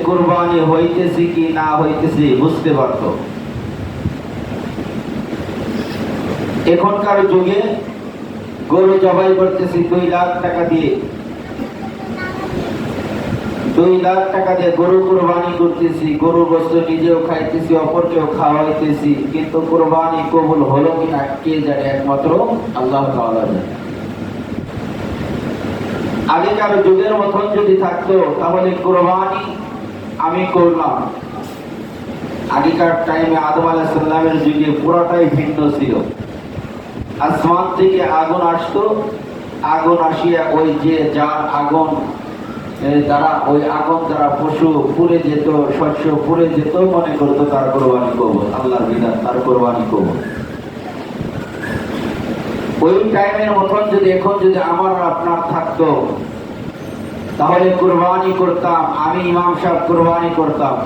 কুরবানি হইতেছে কি না হইতেছে বুঝতে পারত। এখনকার যুগে গরু জবাই করতেছি 2 লাখ টাকা দিয়ে, 2 লাখ টাকা দিয়ে গরু কুরবানি করতেছি, গরু গোশত নিজেও খাইতেছি, অপরকেও খাওয়াইতেছি, কিন্তু কুরবানি কবুল হলো কিনা কে জানে, একমাত্র আল্লাহ তাআলা জানে। আগেকার যুগের মতন যদি থাকতো তাহলে কুরবানি আমি করলাম। আগেকার টাইমে আদম আলাইহিস সালামের যুগে পুরোটাই ভিন্ন ছিল। আসমান থেকে আগুন আসতো, আগুন আসিয়া ওই যে যার আগুন দ্বারা ওই আগুন দ্বারা পশু পুড়ে যেত, শস্য পুড়ে যেত, মনে করতো তার কুরবানি কবুল, আল্লাহর বিধান তার কুরবানি কবুল। ওই টাইমের মতন যদি এখন যদি আমার আপনার থাকতো তাহলে কুরবানি করতাম। আমি ইমাম সাহেব কুরবানি করতাম।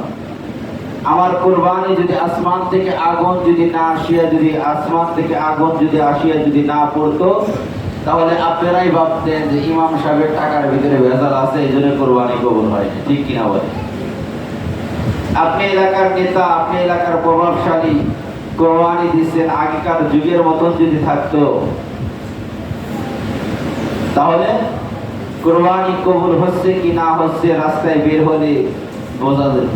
আমার কুরবানি যদি আসমান থেকে আগুন যদি না আসিয়া, যদি আসমান থেকে আগুন যদি আসিয়া যদি না পড়তো, তাহলে আপনারাই ভাবতেন যে ইমাম সাহেবের টাকার ভিতরে ভেজাল আছে, এই জন্য কুরবানি কবুল হয়, ঠিক কিনা বলে? আপনি এলাকার নেতা, আপনি এলাকার প্রভাবশালী, কুরবানি দিচ্ছেন, আগেকার যুগের মতন যদি থাকতো তাহলে কুরবানি কবুল হচ্ছে কি না হচ্ছে রাস্তায় বের হলে বোঝা যেত।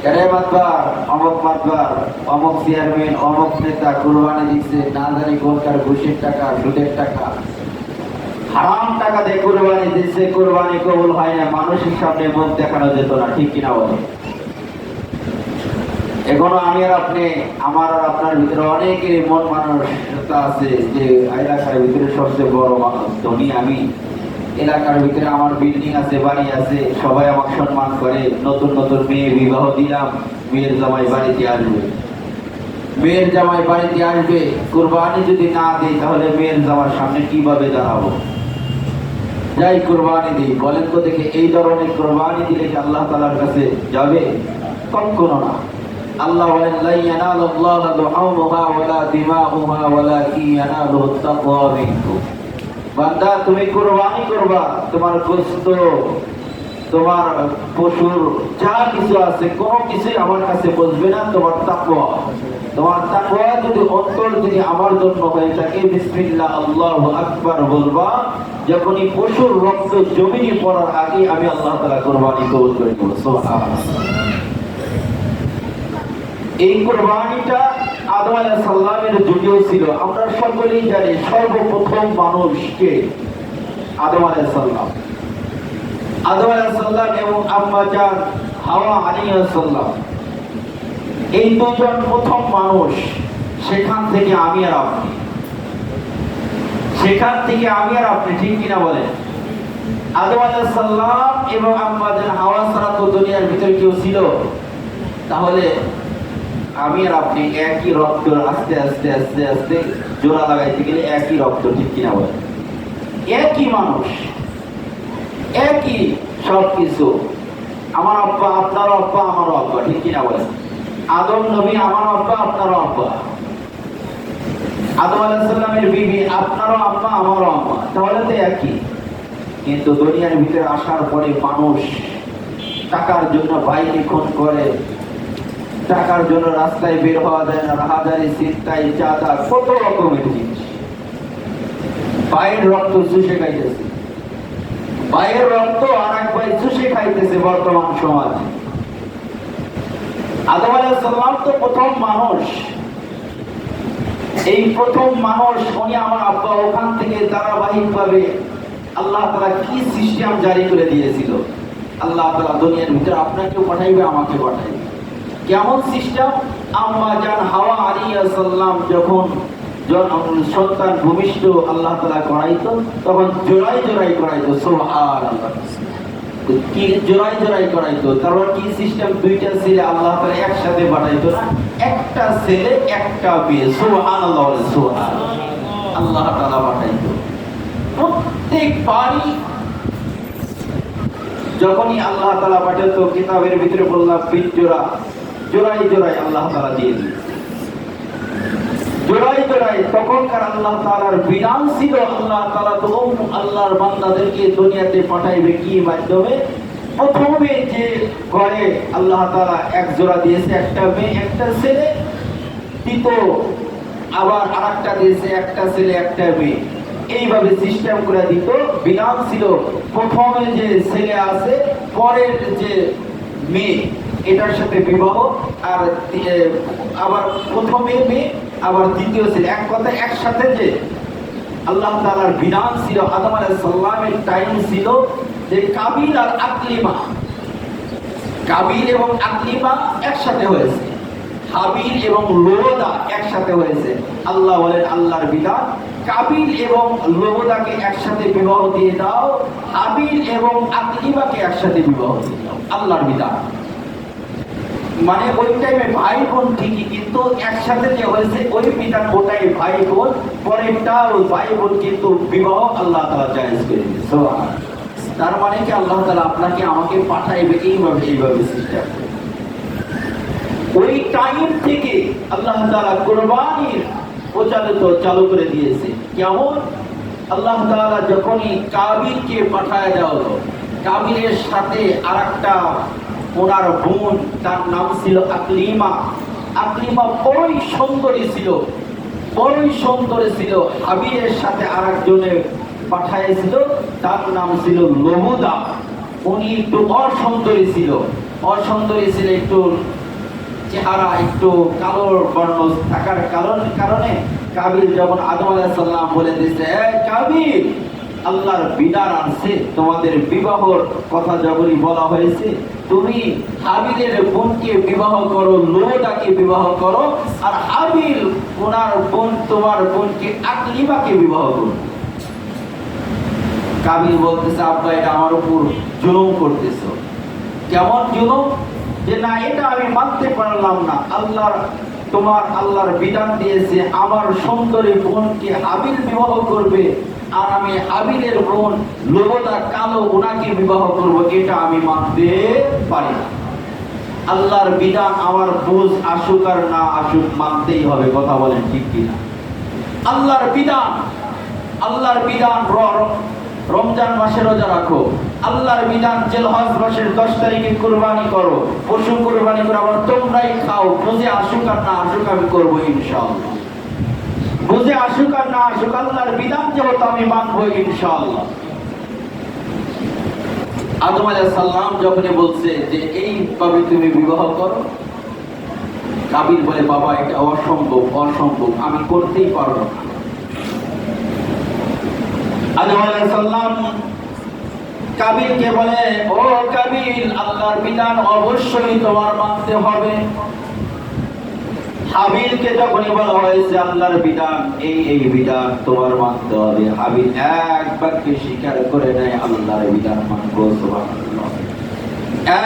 এরে মাতবার, অমুক মাতবার, অমুক চেয়ারম্যান, অমুক নেতা কুরবানি দিচ্ছে, না জানি কোনকার ঘুষের টাকা, সুদের টাকা, হারাম টাকা দিয়ে কুরবানি দিচ্ছে, কুরবানি কবুল হয় না, মানুষের সামনে মুখ দেখানো যেত না, ঠিক কিনা বলে? এখনো আমি আর আপনি, আমার আর আপনার ভিতরে অনেকের মন মানসিকতা আছে যে এলাকার ভিতরে সবচেয়ে বড় ধনী আমি, এলাকার ভিতরে আমার বিল্ডিং আছে, বাড়ি আছে, সবাই আমাকে সম্মান করে, নতুন নতুন মেয়ে বিবাহ দিলাম, মেয়ের জামাই বাড়িতে আসবে, মেয়ের জামাই বাড়িতে আসবে, কুরবানি যদি না দিই তাহলে মেয়ের জামার সামনে কিভাবে দাঁড়াবো? যাই কুরবানি দিই, বলেন তো দেখে, এই ধরনের কুরবানি দিলে কি আল্লাহ তাআলার কাছে যাবে? কখনো না। আল্লাহ বলেন, লা ইয়ানালুল্লাহু লুহুমুহা ওয়ালা দিমাউহা ওয়ালাকিন ইয়ানালুহুত তাকওয়া মিনকুম। বান্দা, তুমি কুরবানি করবা, তোমার গোশত, তোমার পশুর যা কিছু আছে কোনো কিছুই আমার কাছে বসবে না, তোমার তাকওয়া, তোমার তাকওয়া যদি অন্তর যদি আমার জন্য হয়ে থাকে, বিসমিল্লাহ আল্লাহু আকবার বলবা, যখনই পশুর রক্ত জমিনে পড়ার আগে আমি আল্লাহ তাআলা কুরবানি কবুল করে নেব। সুবহানাল্লাহ। এই কুরবানিটা আদম আলাইহিস সালামের যুগেও ছিল। আমরা সকলেই জানি সর্বপ্রথম মানুষকে আদম আলাইহিস সালাম, আদম আলাইহিস সালাম এবং আম্মা জান হাওয়া আলাইহিস সালাম, এই দুজন প্রথম মানুষ। সেখান থেকে আমি আর আপনি, সেখান থেকে আমি আর আপনি, ঠিক কিনা বলেন? আদম আলাইহিস সালাম এবং আম্মা জান হাওয়া ছাড়া তো দুনিয়ার ভিতরে কেউ ছিল? তাহলে আমি আর আপনি একই রক্ত, আস্তে আস্তে আস্তে আস্তে জোড়া লাগাইতে গেলে একই রক্ত, ঠিক কিনা বলেন? একই মানুষ, একই সবকিছু। আমার আব্বা আপনারও আব্বা, আমারও আব্বা, ঠিক কিনা বলেন? আদম নবী আমারও আব্বা, আপনারও আব্বা। আদম আলাইহিস সালামের বিবি আপনারও আব্বা, আমারও আব্বা, তাহলে তো একই। কিন্তু দুনিয়ার ভিতরে আসার পরে মানুষ টাকার জন্য ভাইকে খুন করে, টাকার জন্য রাস্তায় বের হওয়া যায় না, রাহাজারি, ছিনতাই, চাঁদা, কত রকমের জিনিস। ভাইয়ের রক্ত চুষে খাইতেছে, ভাইয়ের রক্ত আর এক ভাই চুষে খাইতেছে বর্তমান সমাজে। আদম আলাইহিস সালাম তো প্রথম মানুষ, এই প্রথম মানুষ, উনি আমার আব্বা। ওখান থেকে ধারাবাহিক ভাবে আল্লাহ তাআলা কি সিস্টেম জারি করে দিয়েছিল। আল্লাহ তাআলা দুনিয়ার ভিতরে আপনাকেও পাঠাইবে, আমাকে পাঠাইবে। কেমন সিস্টেম? আম্মা জান হাওয়া আলাইহিস সালাম যখন সন্তান ভূমিষ্ঠ আল্লাহ তাআলা করাইতো, তখন জোড়াই জোড়াই করাইতো। সুবহানাল্লাহ। কি জোড়াই জোড়াই করাইতো? তারপর কি সিস্টেম? দুইটা ছেলে আল্লাহ তাআলা একসাথে পাঠাইতো না, একটা ছেলে একটা মেয়ে। সুবহানাল্লাহ, সুবহানাল্লাহ। আল্লাহ তাআলা পাঠাইতো প্রত্যেক বাড়ি। যখনই আল্লাহ তাআলা পাঠাতো, কিতাবের ভিতরে বললাম জোড়া, জোড়াই জোড়াই আল্লাহ তাআলা দিয়ে দিত, জোড়াই জোড়াই। তখনকার আল্লাহ তাআলার বিধান ছিল, আল্লাহ তাআলা তো আল্লাহর বান্দাদেরকে দুনিয়াতে পাঠাইবে কি মাধ্যমে? প্রথমে যে ঘরে আল্লাহ তাআলা এক জোড়া দিয়েছে, একটা মেয়ে একটা ছেলে, দ্বিতীয় আবার আরেকটা দিয়েছে একটা ছেলে একটা মেয়ে, এইভাবে সিস্টেম করে দিত। বিধান ছিল প্রথমে যে ছেলে আছে পরের যে মেয়ে এটার সাথে বিবাহ, আর আবার প্রথমে মেয়ে আবার দ্বিতীয় ছেলে, এক কথা একসাথে। যে আল্লাহ তাআলার বিধান ছিল, আদম আলাইহিস সালামের টাইম ছিল যে কাবিল আর আকলিমা, কাবিল এবং আকলিমা একসাথে হয়েছে, হাবিল এবং লোদা একসাথে হয়েছে। আল্লাহ বলেন আল্লাহর বিধান, কাবিল এবং লোদাকে একসাথে বিবাহ দিয়ে দাও, হাবিল এবং আকলিমাকে একসাথে বিবাহ দিয়ে দাও, আল্লাহর বিধান। মানে ওই টাইমে ভাই বোন ঠিকই, কিন্তু একসাথে যে হয়েছে ওই বিধান ওটাই ভাই বোন, পরেরটা ওই ভাই বোন, কিন্তু বিবাহ আল্লাহ তাআলা জায়েজ করে দিয়েছে। তার মানে কি আল্লাহ তাআলা আপনাকে আমাকে পাঠাইবে এইভাবে সিস্টেম। ওই টাইম থেকে আল্লাহ তাআলা কুরবানির চালু করে দিয়েছে। কেমন? আল্লাহ তাআলা যখনই কাবিলকে পাঠায় দেওয়া হলো, কাবিলের সাথে আরেকটা ওনার বোন, তার নাম ছিল আকলিমা। আকলিমা বড়ই সুন্দরী ছিল, বড়ই সুন্দরী ছিল। হাবিলের সাথে আরেকজনে পাঠাইছিল, তার নাম ছিল লোহুদা। উনি একটু অসুন্দরী ছিল, একটু চেহারা একটু কালো বর্ণ থাকার কারণে কাবিল যখন আদম আলাইহিস সালাম বলে দিয়েছে, কাবিল আল্লাহর বিধান আছে, তোমাদের বিবাহর কথা যখনই বলা হয়েছে, তুমি হাবিলের বোনকে বিবাহ করো, লোদাকে বিবাহ করো, আর হাবিল ওনার বোন তোমার বোনকে আকলিমাকে বিবাহ করো। কাবিল বলতেছে, আব্বা এটা আমার উপর জুলুম করতেছো। কেমন জুলুম? যে না, এটা আমি মানতে পারলাম না। আল্লাহর বিধান দিয়েছে আমার সুন্দরী বোনকে হাবিল বিবাহ করবে, আর আমি হাবিলের বোন লোদা কালো ওনাকে বিবাহ করব, এটা আমি মানতে পারি না। আল্লাহর বিধান আমার বুঝ আসুক আর না আসুক মানতেই হবে। কথা বলেন ঠিক কিনা? আল্লাহর বিধান রমজান মাসে রোজা রাখো, আল্লাহর বিধান জিলহজ মাসের 10 তারিখে কুরবানি করো, পশু কুরবানি করো, আবার তোমরাই খাও। বুঝে আসুক আর না আসুক আমি করবো ইনশাআল্লাহ। বুঝে আসুক আর না আসুক আল্লাহর বিধান যেহেতু আমি মানবো ইনশাআল্লাহ। আদম আলাইহিস সালাম যখনই বলছে যে এইভাবে তুমি বিবাহ করো, কাবিল বলে, বাবা এটা অসম্ভব, আমি করতেই পারবো না। আদম আলাইহিস সালাম কাবিলকে বলে, ও কাবিল, আল্লাহর বিধান অবশ্যই তোমার মানতে হবে। হাবিলকে যখনই বলা হয়েছে আল্লাহর বিধান এই বিধান তোমার মানতে হবে, হাবিল এক বাক্যে স্বীকার করে নেয় আল্লাহর বিধান মানবো। সুবহানাল্লাহ।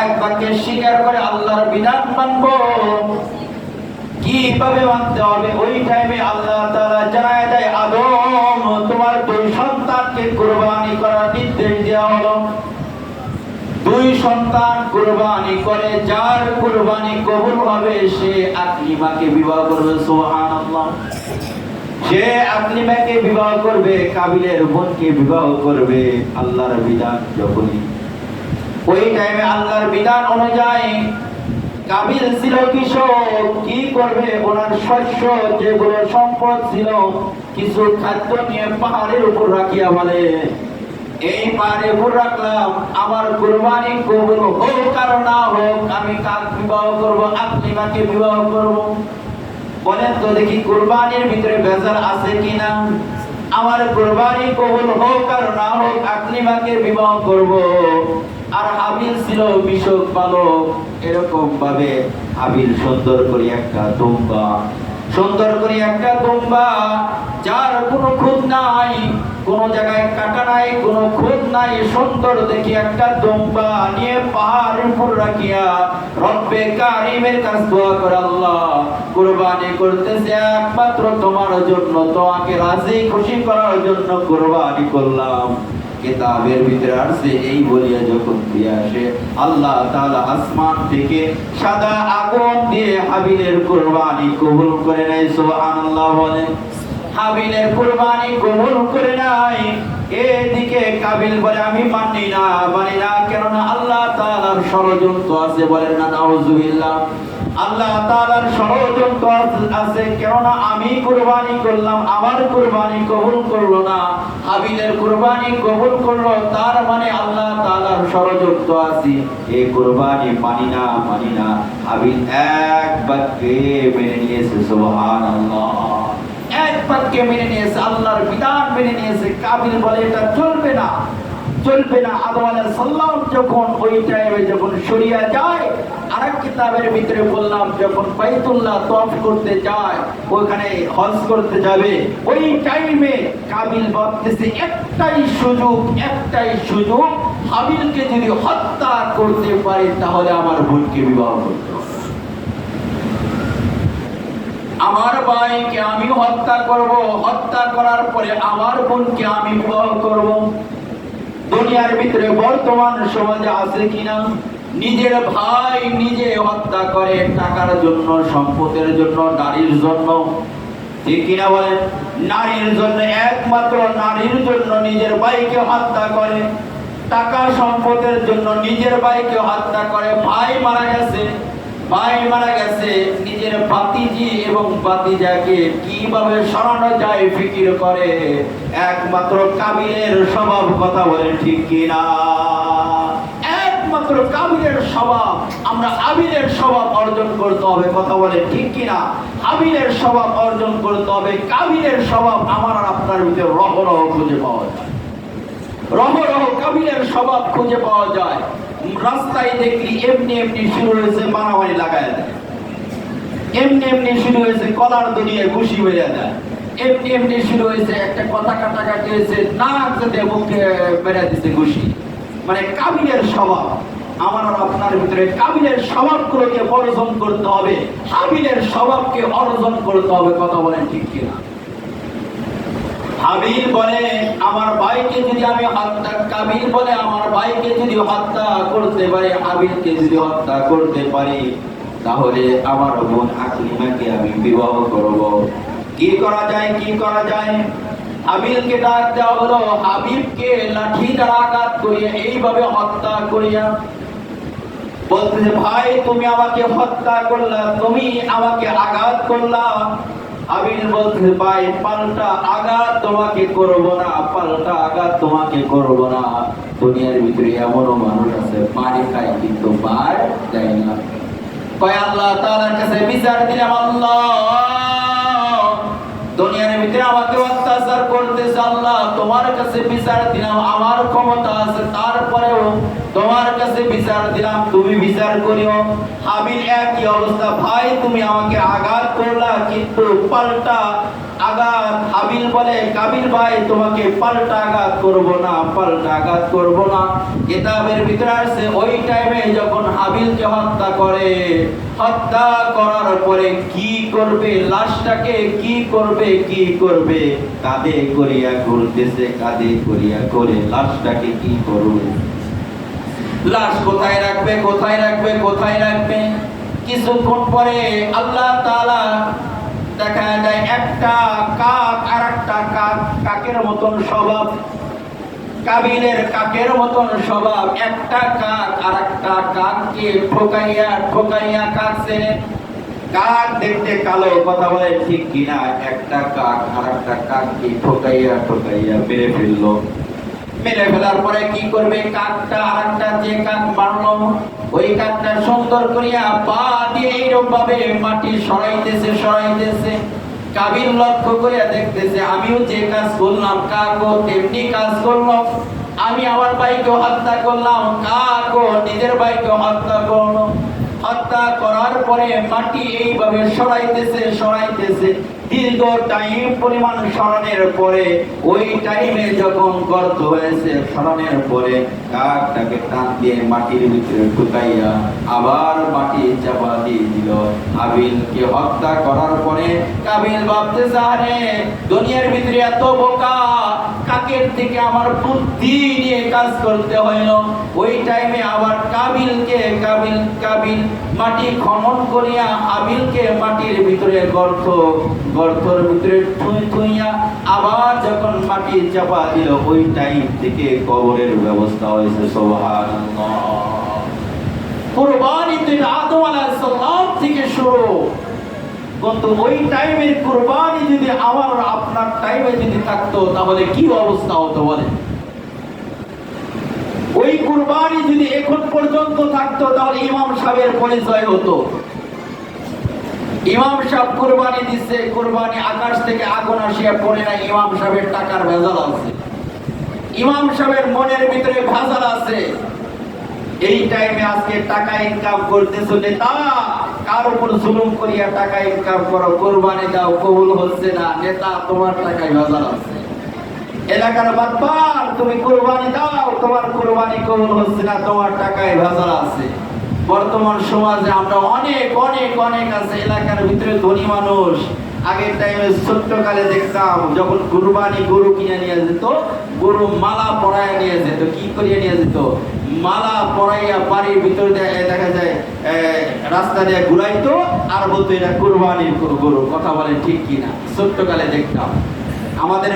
এক বাক্যে স্বীকার করে আল্লাহর বিধান মানবো। কিভাবে মানতে হবে? ওই টাইমে আল্লাহ তাআলা জানায় দেয়, আদম তোমার 2 সন্তানকে কুরবানি করার নির্দেশ দেওয়া হলো। 2 সন্তান কুরবানি করে, যার কুরবানি কবুল হবে সে আকলিমাকে বিবাহ করবে। সুবহানাল্লাহ। সে আকলিমাকে বিবাহ করবে, কাবিলের বোনকে বিবাহ করবে। আল্লাহর বিধান যখনই ওই টাইমে আল্লাহর বিধান অনুযায়ী কাবিল ছিল কৃষক, কি করবে? ওনার শস্য যেগুলো সম্পদ ছিল কিছু খাদ্য নিয়ে পাহাড়ের উপর রাখিয়া বলে, এই পাহাড়ের উপর রাখলাম, আমার কুরবানি কবুল হোক আর না হোক আমি কাক বিবাহ করব, আকলিমাকে বিবাহ করব। বলেন তো দেখি কুরবানির ভিতরে ভেজাল আছে কিনা? আমার কুরবানি কবুল হোক আর না হোক আকলিমাকে বিবাহ করব। আর হাবিল ছিল কৃষক বালক। এরকম ভাবে হাবিল সুন্দর করে একটা দুম্বা, যার কোনো খুঁত নাই, কোন জায়গায় কাটা নাই, কোনো খুঁত নাই, সুন্দর দেখি একটা দুম্বা নিয়ে পাহাড়ের উপর রাখিয়া রব্বে কারিমের কাছে দোয়া করে, আল্লাহ কুরবানি করতেছে একমাত্র তোমার জন্য, তোমাকে রাজি খুশি করার জন্য কুরবানি করলাম। কিতাবের ভিতরে আসছে, এই বলিয়া যখন ফিরে আসে আল্লাহ তাআলা আসমান থেকে সাদা আগুন দিয়ে হাবিলের কুরবানি কবুল করে নেয়। সুবহানাল্লাহ বলেন। হাবিলের কুরবানি কবুল করে নাই। এদিকে কাবিল বলে আমি মানি না, কেননা আল্লাহ তাআলার ষড়যন্ত্র আছে, বলেন না নাউজুবিল্লাহ। আল্লাহ তাআলার ষড়যন্ত্র আছে, কেননা আমি কুরবানি করলাম, আমার কুরবানি কবুল করলো না, হাবিলের কুরবানি কবুল করলো, তার মানে আল্লাহ তাআলার ষড়যন্ত্র আছে, এই কুরবানি মানি না। হাবিল এক বাক্যে মেনে নিয়েছে, সুবহানাল্লাহ, এক বাক্যে মেনে নিয়েছে, আল্লাহর বিধান মেনে নিয়েছে। কাবিল বলে এটা চলবে না। আদম আলাইহিস সালাম যখন ওই টাইমে যখন সরিয়া যায়, আরেক কিতাবের ভিতরে বললাম যখন বাইতুল্লাহ তওয়াফ করতে যায়, ওখানে হজ করতে যাবে, ওই টাইমে কাবিল ভাবতেছে একটাই সুযোগ, হাবিলকে যদি হত্যা করতে পারি তাহলে আমার বোনকে বিবাহ করতে হবে, আমার ভাইকে আমি হত্যা করব, হত্যা করার পরে আমার বোনকে আমি বিবাহ করব। দুনিয়ার ভিতরে বর্তমান সমাজে আছে কিনা নিজের ভাই নিজে হত্যা করে টাকার জন্য, সম্পদের জন্য, নারীর জন্য, ঠিক কিনা বলেন? নারীর জন্য, একমাত্র নারীর জন্য নিজের ভাইকে হত্যা করে, টাকা সম্পদের জন্য নিজের ভাইকে হত্যা করে। ভাই মারা গেছে, নিজের ভাতিজি এবং ভাতিজাকে কিভাবে সরানো যায় ফিকির করে। একমাত্র কাবিলের স্বভাব, কথা বলেন ঠিক কিনা? একমাত্র কাবিলের স্বভাব। আমরা হাবিলের স্বভাব অর্জন করতে হবে, কথা বলেন ঠিক কিনা? হাবিলের স্বভাব অর্জন করতে হবে। কাবিলের স্বভাব আমার আর আপনার ভিতরে রহরহ খুঁজে পাওয়া যায়, কাবিলের স্বভাব খুঁজে পাওয়া যায়। রাস্তায় দেখলি এমনি শুরু হয়েছে মারামারি লাগায় দেয়, এমনি শুরু হয়েছে কলার দড়িয়ে ঘুষি বেড়ে দেয়, এমনি শুরু হয়েছে একটা কথা কাটাকাটি হয়েছে, নাক দিয়ে মুখে বেড়ে দিচ্ছে ঘুষি। মানে কাবিলের স্বভাব। আমার আর আপনার ভিতরে কাবিলের স্বভাবগুলোকে অর্জন করতে হবে, হাবিলের স্বভাবকে অর্জন করতে হবে, কথা বলেন ঠিক কিনা? হাবিল বলে আমার ভাইকে যদি আমি হত্যা, কাবিল বলে আমার ভাইকে যদি হত্যা করতে পারি, হাবিলকে যদি হত্যা করতে পারি, তাহলে আমার বোন আকলিমাকে আমি বিবাহ করব। কি করা যায়? হাবিলকে ডাক দেওয়া হলো, হাবিবকে লাঠি দ্বারা আঘাত করিয়া এইভাবে হত্যা করিয়া বলতেছে, ভাই তুমি আমাকে হত্যা করলা, তুমি আমাকে আঘাত করলা। হাবিল বলতে, ভাই পাল্টা আঘাত তোমাকে করব না, দুনিয়ার ভিতরে এমনও মানুষ আছে মারি খায় কিন্তু মার দেয় না। কয় আল্লাহ তাআলার কাছে বিচার দিলাম, আল্লাহ দুনিয়ার ভিতরে আমাকে অত্যাচার করতেছে, আল্লাহ তোমার কাছে বিচার দিলাম, আমার ক্ষমতা আছে তারপরেও তোমার কাছে বিচার দিলাম, তুমি বিচার করিও। হাবিল একই অবস্থা, ভাই তুমি আমাকে আঘাত করলা কিন্তু পাল্টা আঘাত। হাবিল বলে, কাবিল ভাই তোমাকে পাল্টা আঘাত করব না। কিতাবের ভিতরে আছে ওই টাইমে যখন হাবিলকে হত্যা করার পরে কি করবে, লাশটাকে কি করবে, কাঁধে করিয়া ঘুরতেছে, করে লাশটাকে কি করবে, লাশ কোথায় রাখবে। কিছুক্ষণ পরে আল্লাহ তাআলা দেখা যায় একটা কাক আর একটা কাকের মতন স্বভাব, কাবিলের কাকের মতন স্বভাব। একটা কাক আর একটা কাককে ঠোকাইয়া কাকছে। কাক দেখতে কালো, কথা বলে ঠিক কিনা? একটা কাক আর একটা কাককে ঠোকাইয়া মেরে ফেলার পরে কি করবে? কাকটা আর একটা যে কাক মারলো, ওই কাকটা সুন্দর করিয়া পা দিয়ে এইরকম ভাবে মাটি সরাইতেছে। কাবিল লক্ষ্য করিয়া দেখতেছে, আমিও যে কাজ করলাম কাকও তেমনি কাজ করলো। আমি আমার ভাইকে হত্যা করলাম, কাকও নিজের ভাইকে হত্যা করলো। হত্যা করার পরে মাটি এইভাবে সরাইতেছে। দীর্ঘ টাইম পরিমাণ সরানোর পরে, ওই টাইমে যখন গর্ত হয়েছে সরানোর পরে কাকটাকে টান দিয়ে মাটির ভিতরে ঢুকাইয়া আবার মাটি চাপা দিয়ে দিল। হাবিলকে হত্যা করার পরে কাবিল ভাবতেছে, আরে দুনিয়ার ভিতরে এত বোকা, কাকের থেকে আমার বুদ্ধি নিয়ে কাজ করতে হইল। ওই টাইমে আবার কাবিল মাটি খনন করিয়া হাবিলকে মাটির ভিতরে গর্ত গর্তের ভিতরে থুইয়া আবার যখন মাটি চাপা দিল, ওই টাইম থেকে কবরের ব্যবস্থা হয়েছে। সুবহানাল্লাহ। কুরবানি তো আদম আলাইহিস সালাম থেকে শুরু, কিন্তু ওই টাইমের কুরবানি যদি আমার আপনার টাইমে যদি থাকতো তাহলে কি অবস্থা হতো বলেন? ওই কুরবানি যদি এখন পর্যন্ত থাকতো তাহলে ইমাম সাহেবের পরিচয় হতো। ইমাম সাহেব কুরবানি দিচ্ছে, কুরবানি আকাশ থেকে আগুন আসিয়া পড়ে না, ইমাম সাহেবের টাকার ভেজাল আছে, ইমাম সাহেবের মনের ভিতরে ভেজাল আছে। এই টাইমে আজকে টাকা ইনকাম করতেছো নেতা, কার উপর জুলুম করিয়া টাকা ইনকাম করো, কুরবানি দাও, কবুল হচ্ছে না, নেতা তোমার টাকায় ভেজাল আছে। এলাকার বাদবার তুমি কুরবানি দাও, তোমার কুরবানি কবুল হচ্ছে না, তোমার টাকায় ভেজাল আছে। বর্তমান সমাজে আমরা অনেক অনেক অনেক আছে এলাকার ভিতরে ধনী মানুষ। আগের টাইমে ছোট্টকালে দেখতাম যখন কুরবানি গরু কিনে নিয়ে যেত, গরু মালা পরাইয়া নিয়ে যেত। কি করিয়া নিয়ে যেত? মালা পরাইয়া বাড়ির ভিতর দিয়ে দেখা যায় রাস্তা দিয়ে ঘুরাইতো, আর বলতো এটা কুরবানির গরু। কথা বলেন ঠিক কিনা? ছোট্টকালে দেখতাম আমাদের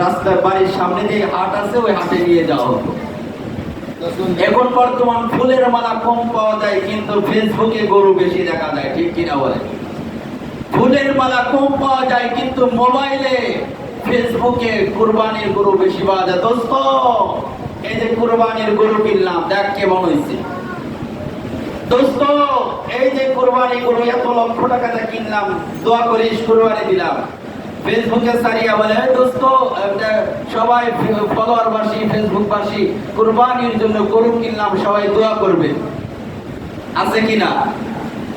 রাস্তার বাড়ির সামনে যে হাট আছে, ওই হাটে নিয়ে যাওয়া হতো। এখন বর্তমান ফুলের মালা কম পাওয়া যায়, কিন্তু ফেসবুকে গরু বেশি দেখা যায়। ঠিক কিনা বলেন? ফুলের মালা কম পাওয়া যায়, কিন্তু মোবাইলে ফেসবুকে কুরবানির গরু বেশি পাওয়া যায়। দোস্ত, এই যে কুরবানির গরু কিনলাম, দেখ কেমন হয়েছে। দোস্ত, এই যে কুরবানি গরু এত লক্ষ টাকাতে কিনলাম, দোয়া করিস, কুরবানি দিলাম। ফেসবুকে সারিয়া বলে, দোস্ত সবাই ফলোয়ারবাসী, ফেসবুকবাসী কুরবানির জন্য গরু কিনলাম, সবাই দোয়া করবে। আছে কিনা?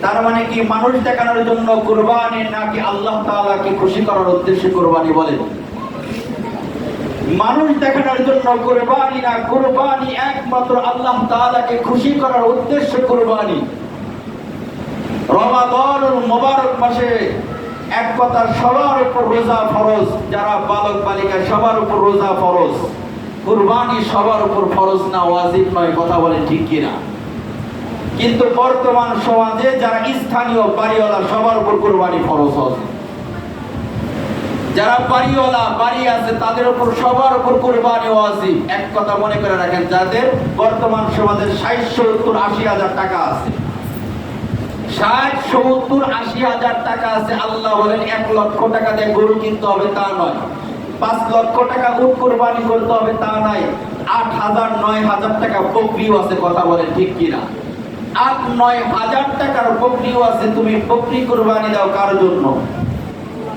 তার মানে কি মানুষ দেখানোর জন্য কুরবানি, নাকি আল্লাহ তাআলাকে খুশি করার উদ্দেশ্যে কুরবানি? বলেন, মানুষ দেখানোর জন্য কুরবানি না, কুরবানি একমাত্র আল্লাহ তাআলাকে খুশি করার উদ্দেশ্যে কুরবানি। রমাদানুল মুবারক মাসে এক কথা সবার উপর রোজা ফরজ, যারা বালক বালিকা সবার উপর রোজা ফরজ। কুরবানি সবার উপর ফরজ না, ওয়াজিব নয়। কথা বলেন ঠিক কিনা? কিন্তু বর্তমান সমাজে যারা স্থানীয় বাড়িওয়ালা সবার উপর কুরবানি ফরজ আছে। যারা বাড়িওয়ালা বাড়ি আছে তাদের উপর সবার উপর কুরবানি ওয়াজিব। এক কথা মনে করে রাখেন, যাদের বর্তমান সমাজে 60, 70, 80 হাজার টাকা আছে, 60, 70, 80 হাজার টাকা আছে, আল্লাহ বলেন 1 লক্ষ টাকা দিয়ে গরু কিনতে হবে তা নয়, 5 লক্ষ টাকা উট কুরবানি করতে হবে তা নয়, 8,000, 9,000 টাকা বকরিও আছে। কথা বলেন ঠিক কিনা? 8, 9 হাজার টাকার বকরিও আছে। তুমি বকরি কুরবানি দাও কার জন্য?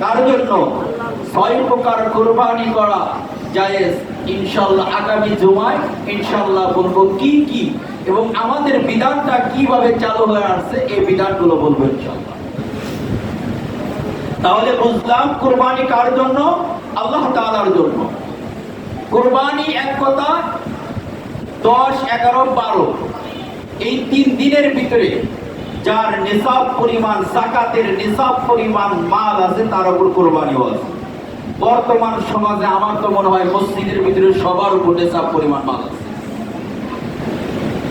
কার জন্য? 6 প্রকার কুরবানি করা জায়েজ। ইনশাআল্লাহ আগামী জুমায় ইনশাআল্লাহ বলবো কি কি এবং আমাদের বিধানটা কিভাবে চালু হয়ে আসছে, এই বিধানগুলো বলবো ইনশাআল্লাহ। তাহলে বুঝলাম কুরবানি কার জন্য? আল্লাহ তাআলার জন্য। কুরবানি এক কথা 10, 11, 12 এই 3 দিনের ভিতরে যার নিসাব পরিমাণ, যাকাতের নিসাব পরিমাণ মাল আছে, তার উপর কুরবানি আছে। বর্তমান সমাজে আমার তো মনে হয় মসজিদের ভিতরে সবার উপর নিসাব পরিমাণ মাল আছে।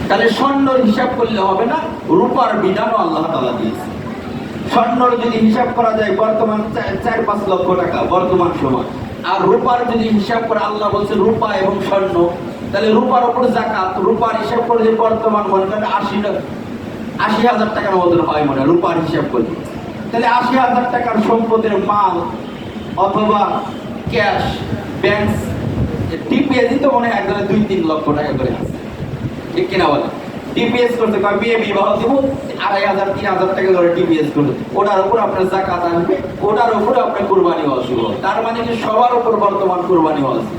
তাহলে স্বর্ণর হিসাব করলে হবে না, রূপার বিধানও আল্লাহ তাআলা দিয়েছে। স্বর্ণর যদি হিসাব করা যায় বর্তমান 4-5 লক্ষ টাকা বর্তমান সময়, আর রূপার যদি হিসাব করে, আল্লাহ বলছে রূপা এবং স্বর্ণ, তাহলে রূপার উপর যাকাত, রূপার হিসাব করে যে বর্তমান মনে করেন 80 হাজার টাকার মতন হয় মনে হয় রূপার হিসাব করলে। তাহলে 80 হাজার টাকার সম্পদের মাল অথবা ক্যাশ ব্যাংক টিপিএস তো মনে হয় একজনে 2-3 লক্ষ টাকা করে আছে। ঠিক কিনা বলে? টিপিএস করতে বিয়ে বিবাহ দিব 2,500, 3,000 টাকা করে টিপিএস করতে, ওটার উপর আপনার যাকাত আসবে, ওটার উপর আপনার কুরবানি আসবে। তার মানে কি সবার উপর বর্তমান কুরবানি আসবে।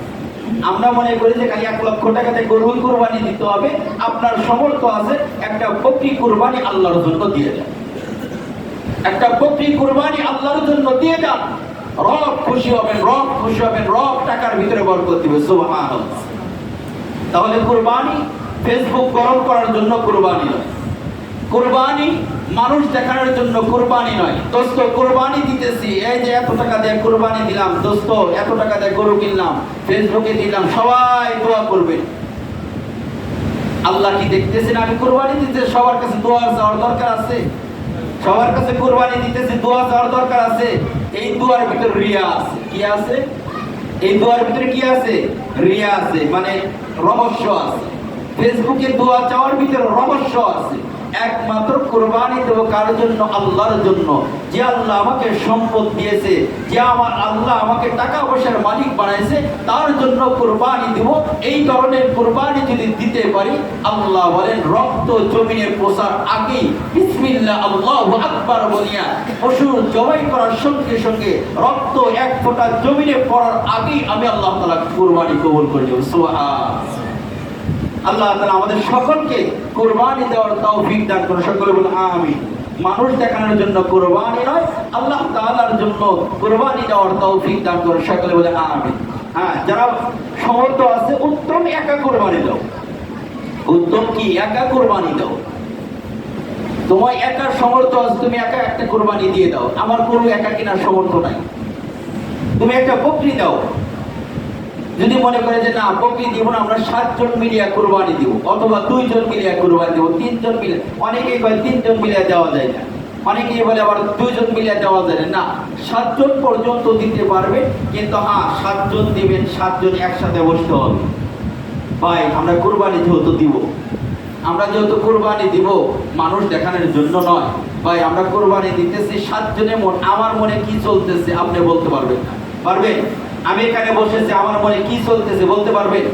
আমরা মনে করি যে খালি 1 লক্ষ টাকাতে গরু কুরবানি দিতে হবে। আপনার সামর্থ্য আছে, একটা বকরি কুরবানি আল্লাহর জন্য দিয়ে দেন, একটা বকরি কুরবানি আল্লাহর জন্য দিয়ে দেন। রব খুশি হবেন, রব খুশি হবেন, রব টাকার ভিতরে বরকত দিবে। সুবহানাল্লাহ। তাহলে কুরবানি ফেসবুক গরম করার জন্য কুরবানি নয়, কুরবানি মানুষ দেখানোর জন্য কুরবানি নয়। দোস্ত কুরবানি দিতেছি, এই যে এত টাকা দিয়ে কুরবানি দিলাম, দোস্ত এত টাকা দিয়ে গরু কিনলাম, ফেসবুকে দিলাম, সবাই দোয়া করবে। আল্লাহ কি দেখতেছেন আমি কুরবানি দিতে? সবার কাছে দোয়া চাওয়ার দরকার আছে? সবার কাছে কুরবানি দিতেছি, দোয়া চাওয়ার দরকার আছে? এই দোয়ার ভিতরে রিয়া আছে। কি আছে? এই দোয়ার ভিতরে কি আছে? রিয়া আছে, মানে রহস্য আছে। ফেসবুকে দোয়া চাওয়ার ভিতরে রহস্য আছে। একমাত্র কুরবানি দেব কার জন্য? আল্লাহর জন্য। যে আল্লাহ আমাকে সম্পদ দিয়েছে, যে আমার আল্লাহ আমাকে টাকা পয়সার মালিক বানাইছে, তার জন্য কুরবানি দেব। এই ধরনের কুরবানি যদি দিতে পারি, আল্লাহ বলেন রক্ত জমিনে পৌঁছার আগেই বিসমিল্লাহ আল্লাহু আকবার বলিয়া পশু জবাই করার সঙ্গে সঙ্গে রক্ত এক ফোঁটা জমিনে পড়ার আগেই আমি আল্লাহ তাআলা কুরবানি কবুল করে নেব। সুবহানাল্লাহ। আল্লাহ তাআলা আমাদের সকলকে কুরবানি দেওয়ার তৌফিক দান করুন। সকলে বলুন আমিন। মানুষ দেখানোর জন্য কুরবানি নয়, আল্লাহ তাআলার জন্য কুরবানি দেওয়ার তৌফিক দান করুন। সকলে বলে আমিন। হ্যাঁ, যারা সমর্থ আছে উত্তম একা কুরবানি দাও। উত্তম কি? একা কুরবানি দাও। তোমার একার সমর্থ আছে, তুমি একা একটা কুরবানি দিয়ে দাও। আমার গরু একা কেনার সমর্থ নাই, তুমি একটা বকরি দাও। যদি মনে করে যে না বকরি দিব না, আমরা 7 জন মিলিয়া কুরবানি দিব, অথবা 2 জন মিলিয়া কুরবানি দিব, 3 জন মিলে, অনেকেই বলে 3 জন মিলিয়া দেওয়া যায় না, অনেকেই বলে আবার 2 জন মিলিয়া দেওয়া যায় না। 7 জন পর্যন্ত দিতে পারবে, কিন্তু হ্যাঁ 7 জন দিবেন, 7 জন একসাথে বসতে হবে। ভাই আমরা কুরবানি যেহেতু দিব, আমরা যেহেতু কুরবানি দিব মানুষ দেখানোর জন্য নয়, ভাই আমরা কুরবানি দিতেছি 7 জনের মন, আমার মনে কি চলতেছে আপনি বলতে পারবেন? পারবেন? আমি এখানে বসেছি, আমার মনে কি চলতেছে বলতে পারবেন?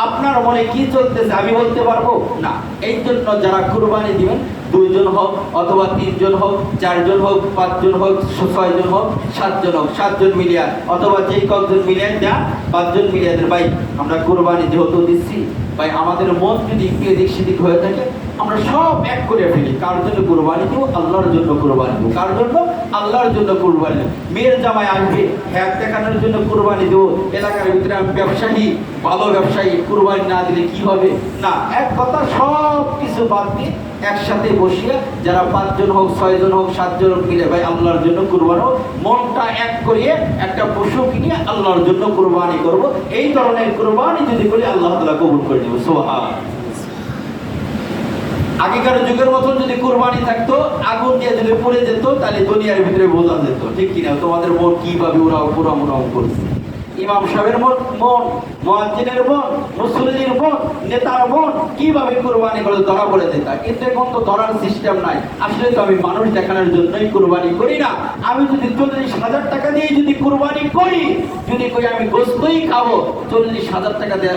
আপনার মনে কি চলতেছে আমি বলতে পারবো না। এই জন্য যারা কুরবানি দিবেন, 2 জন হোক, অথবা 3 জন হোক, 4 জন হোক, 5 জন হোক, 6 জন হোক, 7 জন হোক, 7 জন মিলিয়া, অথবা যে কয়েকজন মিলিয়ে দেন, 5 জন মিলিয়ে দেন। ভাই আমরা কুরবানি যেহেতু দিচ্ছি, ভাই আমাদের মন যদি একটু এদিক সেদিক হয়ে থাকে, আমরা সব এক করে ফেলি। কার জন্য কুরবানি দেবো? আল্লাহর জন্য কুরবানি দেবো। কার জন্য? আল্লাহর জন্য কুরবানি দেবো। মেয়ের জামাই আসবে, হ্যাঁ দেখানোর জন্য কুরবানি দেবো। এলাকার ভিতরে আমি ব্যবসায়ী, ভালো ব্যবসায়ী, কুরবানি না দিলে কি হবে? না, এক কথা সব কিছু বাদ দিয়ে একসাথে বসিয়ে যারা 5 জন হোক, 6 জন হোক, 7 জন মিলে ভাই আল্লাহর জন্য কুরবানি, মনটা এক করিয়ে একটা পশু কিনে আল্লাহর জন্য কুরবানি করব। এই ধরনের কুরবানি যদি করি আল্লাহ তাআলা কবুল করে নেবে। সুবহানাল্লাহ। আগেকার যুগের মতন যদি কুরবানি থাকতো, আগুন দিয়ে যদি পড়ে যেত, তাহলে দুনিয়ার ভিতরে বোঝা যেত, ঠিক কিনা? তোমাদের মন কিভাবে ওরা পুরা মুরাম করছে। ইমাম সাহেবের মন, মুয়াজ্জিনের মন, মুসল্লির মন, নেতার মন কিভাবে কুরবানি করে ধরা পড়ে যেত। কিন্তু এখন তো ধরার সিস্টেম নাই। আসলে তো আমি মানুষ দেখানোর জন্যই কুরবানি করি না। আমি যদি 40,000 টাকা দিয়ে যদি কুরবানি করি, যদি কই আমি গোশতই খাবো, 40,000 টাকা দিয়ে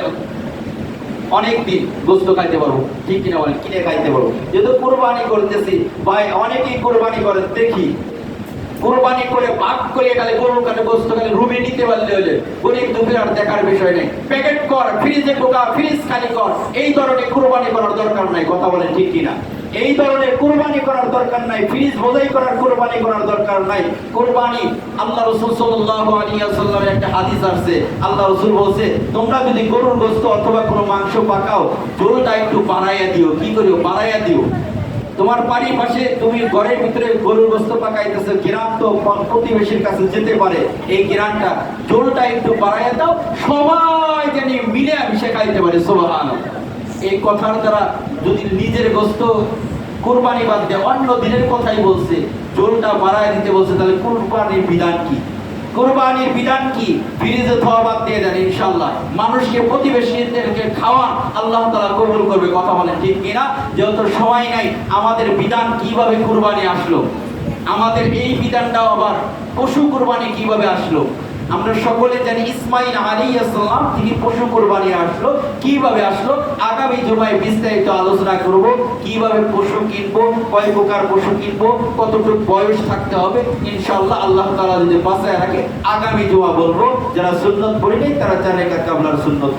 অনেক দিন গোশত খাইতে পারবো, ঠিক কিনা বলেন? কিনে খাইতে পারবো। যেহেতু কুরবানি করতেছি, ভাই অনেকেই কুরবানি করে দেখি, কুরবানি করে ভাগ করে গেলে গরুর কাছে গোশত গেলে রুমে নিতে পারলে হলে গরিব দুঃখের আর দেখার বিষয় নেই। প্যাকেট কর, ফ্রিজে ঢোকা, ফ্রিজ খালি কর, এই ধরনের কুরবানি করার দরকার নাই। কথা বলেন ঠিক কিনা? এই ধরনের কুরবানি করার দরকার নাই। ফ্রিজ বোঝাই করার কুরবানি করার দরকার নাই। কুরবানি আল্লাহ রাসূল সাল্লাল্লাহু আলাইহি ওয়াসাল্লামের একটা হাদিস আছে, আল্লাহ রাসূল বলছে তোমরা যদি গরুর গোশত অথবা কোনো মাংস পাকাও, ঝোলটা একটু বাড়াইয়া দিও। কি করিও? বাড়াইয়া দিও। তোমার বাড়ির পাশে তুমি ঘরের ভিতরে গরুর গোশত পাকাইতেছো, গ্রাম তো প্রতিবেশীর কাছে যেতে পারে, এই গ্রামটা ঝোলটা একটু বাড়াইয়া দাও, সবাই জানি মিলে মিশে খাইতে পারে। সুবহানাল্লাহ। এই কথার দ্বারা যদি নিজের গোশত কুরবানি বাদ দিয়ে অন্য দিনের কথাই বলছে, ঝোলটা বাড়ায় দিতে বলছে, তাহলে কুরবানির বিধান কি? কুরবানির বিধান কি? ফ্রিজে ধোয়া বাদ দিয়ে দেন, ইনশাআল্লাহ মানুষকে, প্রতিবেশীদেরকে খাওয়ান, আল্লাহ তাআলা কবুল করবে। কথা বলেন ঠিক কিনা? যেহেতু সময় নাই, আমাদের বিধান কিভাবে কুরবানি আসলো, আমাদের এই বিধানটাও আবার পশু কুরবানি কিভাবে আসলো। আমরা সকলে জানি ইসমাঈল আলাইহিস সালাম তিনি পশু কুরবানি আসলো, কিভাবে আসলো আগামী জুমায় বিস্তারিত আলোচনা করব। কিভাবে পশু কিনবো, কয় প্রকার পশু কিনবো, কতটুকু বয়স থাকতে হবে, ইনশাআল্লাহ আল্লাহ তাআলা যদি বাঁচায় রাখে আগামী জুমা বলবো। যারা সুন্নত পড়ে নেই তারা জানে কাবলার সুন্নত